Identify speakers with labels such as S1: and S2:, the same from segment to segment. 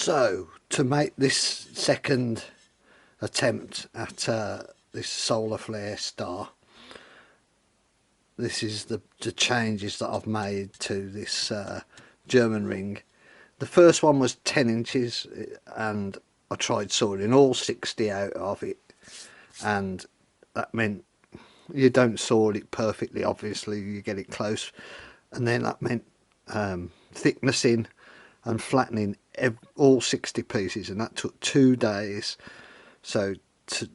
S1: So to make this second attempt at this Solar Flair star, this is the changes that I've made to this German ring. The first one was 10 inches and I tried sawing all 60 out of it, and that meant you don't saw it perfectly, obviously you get it close, and then that meant thicknessing and flattening all 60 pieces, and that took 2 days. So to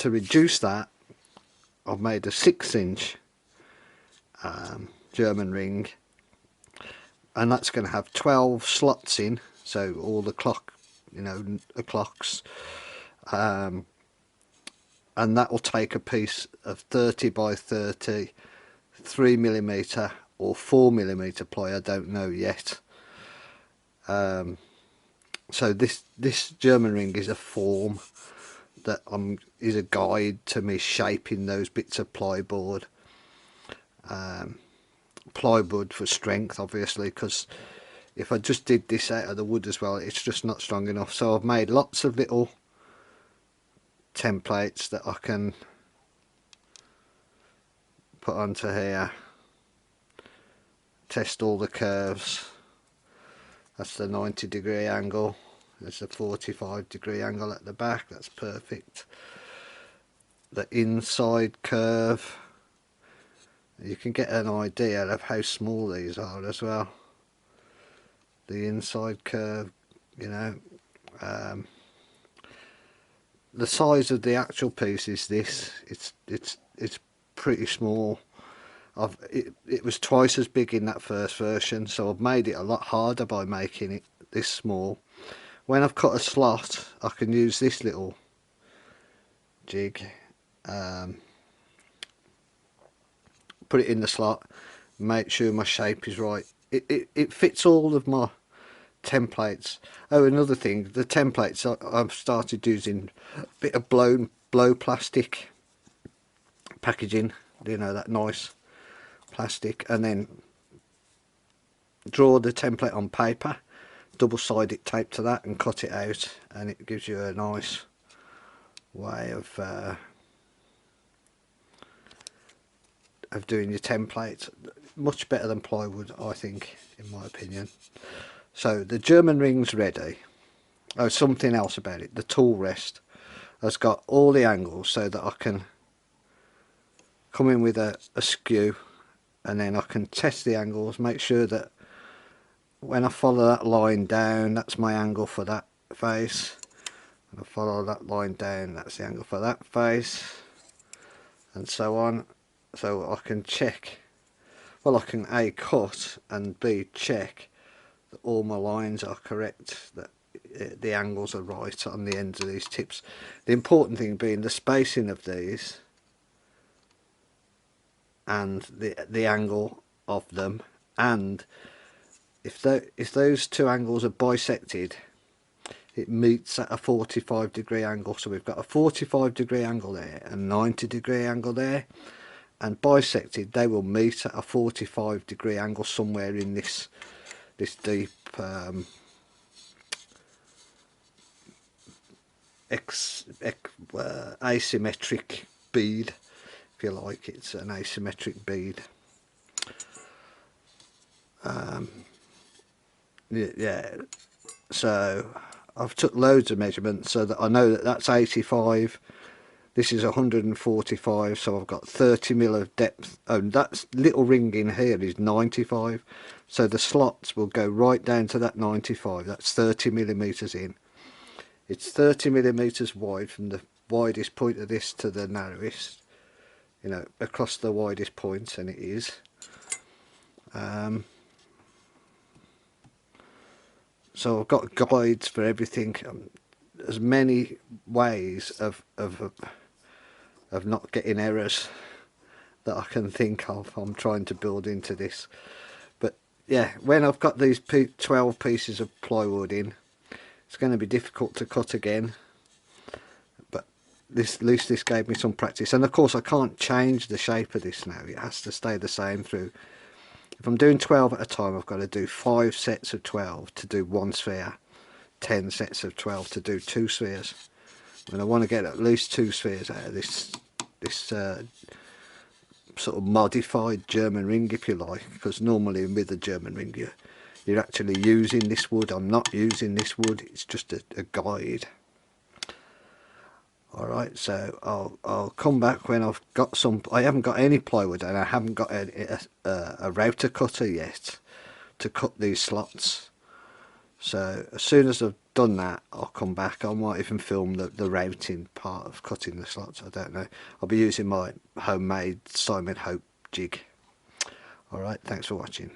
S1: reduce that, I've made a 6-inch German ring, and that's going to have 12 slots in, so all the clock, the clocks, and that will take a piece of 30 by 30 3mm or 4mm ply, I don't know yet. So this German ring is a form that is a guide to me shaping those bits of plywood. Plywood for strength, obviously, because if I just did this out of the wood as well, it's just not strong enough. So I've made lots of little templates that I can put onto here, test all the curves. That's the 90-degree angle, there's the 45-degree angle at the back, that's perfect. The inside curve, you can get an idea of how small these are as well. The inside curve, the size of the actual piece is this. It's pretty small. It was twice as big in that first version, so I've made it a lot harder by making it this small. When I've cut a slot, I can use this little jig, put it in the slot, make sure my shape is right. It fits all of my templates. Oh, another thing, the templates, I've started using a bit of blow plastic packaging, that nice plastic, and then draw the template on paper, double-sided tape to that, and cut it out, and it gives you a nice way of doing your templates. Much better than plywood, I think, in my opinion. So the German ring's ready. Oh, something else about it, the tool rest has got all the angles so that I can come in with a skew, and then I can test the angles, make sure that when I follow that line down, that's my angle for that face, and I follow that line down, that's the angle for that face, and so on. So I can check, well, I can A, cut, and B, check that all my lines are correct, that the angles are right on the ends of these tips. The important thing being the spacing of these and the angle of them, and if those two angles are bisected, it meets at a 45-degree angle. So we've got a 45-degree angle there, a 90-degree angle there, and bisected they will meet at a 45-degree angle somewhere in this deep asymmetric bead, if you like. It's an asymmetric bead. Yeah, so I've took loads of measurements so that I know that that's 85, this is 145, so I've got 30mm of depth. Oh, that little ring in here is 95, so the slots will go right down to that 95. That's 30mm in. It's 30mm wide from the widest point of this to the narrowest, across the widest point, and it is. So I've got guides for everything, as many ways of not getting errors that I can think of. I'm trying to build into this. But yeah, when I've got these 12 pieces of plywood in, it's going to be difficult to cut again, but at least this gave me some practice. And of course I can't change the shape of this now, it has to stay the same through. If I'm doing 12 at a time, I've got to do 5 sets of 12 to do one sphere. 10 sets of 12 to do 2 spheres, and I want to get at least 2 spheres out of this sort of modified German ring, if you like, because normally with the German ring you're actually using this wood. I'm not using this wood, it's just a guide. Alright, so I'll come back when I've got some. I haven't got any plywood, and I haven't got a router cutter yet to cut these slots. So as soon as I've done that, I'll come back. I might even film the routing part of cutting the slots, I don't know. I'll be using my homemade Simon Hope jig. Alright, thanks for watching.